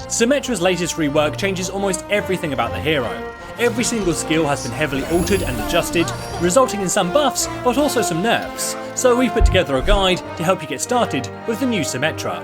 Symmetra's latest rework changes almost everything about the hero. Every single skill has been heavily altered and adjusted, resulting in some buffs but also some nerfs, so we've put together a guide to help you get started with the new Symmetra.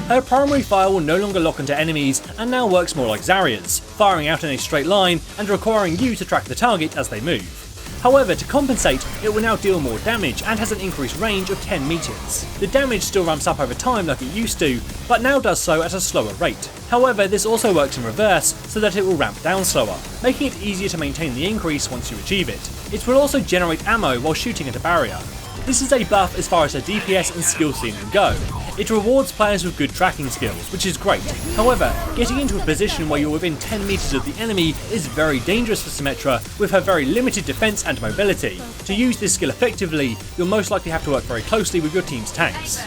Her primary fire will no longer lock onto enemies and now works more like Zarya's, firing out in a straight line and requiring you to track the target as they move. However, to compensate, it will now deal more damage and has an increased range of 10 meters. The damage still ramps up over time like it used to, but now does so at a slower rate. However, this also works in reverse so that it will ramp down slower, making it easier to maintain the increase once you achieve it. It will also generate ammo while shooting at a barrier. This is a buff as far as her DPS and skill ceiling go. It rewards players with good tracking skills, which is great. However, getting into a position where you're within 10 meters of the enemy is very dangerous for Symmetra with her very limited defense and mobility. To use this skill effectively, you'll most likely have to work very closely with your team's tanks.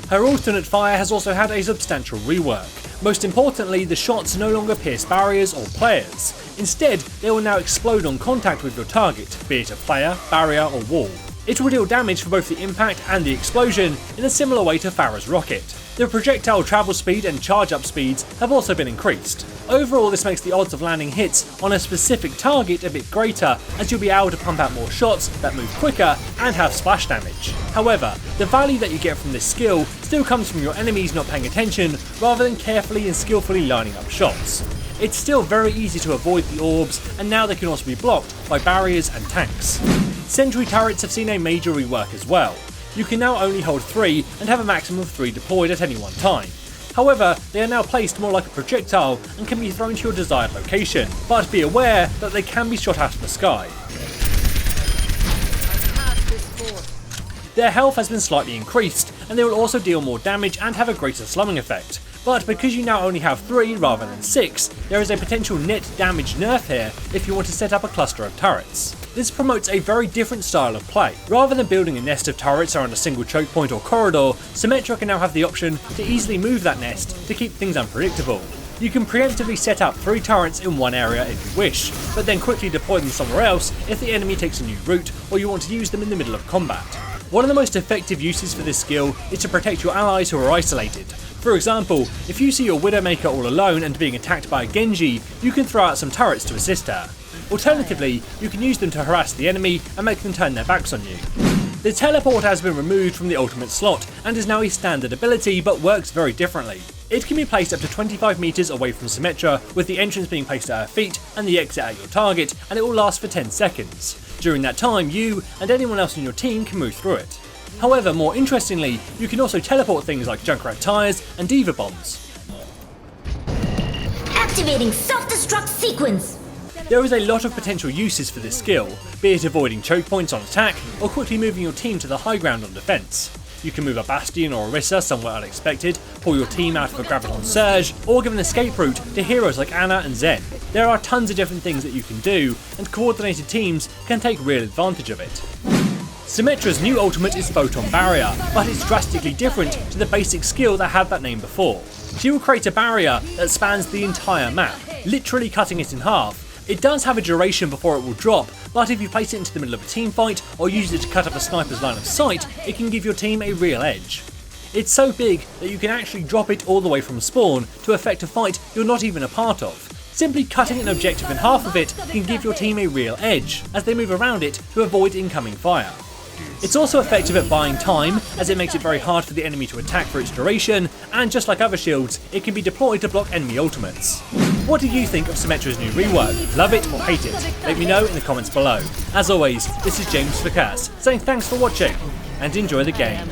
Her alternate fire has also had a substantial rework. Most importantly, the shots no longer pierce barriers or players. Instead, they will now explode on contact with your target, be it a player, barrier or wall. It will deal damage for both the impact and the explosion in a similar way to Farah's rocket. The projectile travel speed and charge up speeds have also been increased. Overall, this makes the odds of landing hits on a specific target a bit greater, as you'll be able to pump out more shots that move quicker and have splash damage. However, the value that you get from this skill still comes from your enemies not paying attention rather than carefully and skillfully lining up shots. It's still very easy to avoid the orbs, and now they can also be blocked by barriers and tanks. Sentry turrets have seen a major rework as well. You can now only hold 3 and have a maximum of 3 deployed at any one time. However, they are now placed more like a projectile and can be thrown to your desired location, but be aware that they can be shot out of the sky. Their health has been slightly increased, and they will also deal more damage and have a greater slumming effect. But because you now only have 3 rather than 6, there is a potential net damage nerf here if you want to set up a cluster of turrets. This promotes a very different style of play. Rather than building a nest of turrets around a single choke point or corridor, Symmetra can now have the option to easily move that nest to keep things unpredictable. You can preemptively set up 3 turrets in one area if you wish, but then quickly deploy them somewhere else if the enemy takes a new route or you want to use them in the middle of combat. One of the most effective uses for this skill is to protect your allies who are isolated. For example, if you see your Widowmaker all alone and being attacked by a Genji, you can throw out some turrets to assist her. Alternatively, you can use them to harass the enemy and make them turn their backs on you. The teleport has been removed from the ultimate slot and is now a standard ability but works very differently. It can be placed up to 25 meters away from Symmetra, with the entrance being placed at her feet and the exit at your target, and it will last for 10 seconds. During that time, you and anyone else in your team can move through it. However, more interestingly, you can also teleport things like Junkrat tires and Diva bombs. Activating self-destruct sequence! There is a lot of potential uses for this skill, be it avoiding choke points on attack or quickly moving your team to the high ground on defense. You can move a Bastion or Orisa somewhere unexpected, pull your team out of a Graviton Surge, or give an escape route to heroes like Ana and Zen. There are tons of different things that you can do, and coordinated teams can take real advantage of it. Symmetra's new ultimate is Photon Barrier, but it's drastically different to the basic skill that had that name before. She will create a barrier that spans the entire map, literally cutting it in half. It does have a duration before it will drop, but if you place it into the middle of a team fight or use it to cut up a sniper's line of sight, it can give your team a real edge. It's so big that you can actually drop it all the way from spawn to affect a fight you're not even a part of. Simply cutting an objective in half of it can give your team a real edge, as they move around it to avoid incoming fire. It's also effective at buying time, as it makes it very hard for the enemy to attack for its duration, and just like other shields, it can be deployed to block enemy ultimates. What do you think of Symmetra's new rework? Love it or hate it? Let me know in the comments below. As always, this is James Fakas, saying thanks for watching, and enjoy the game.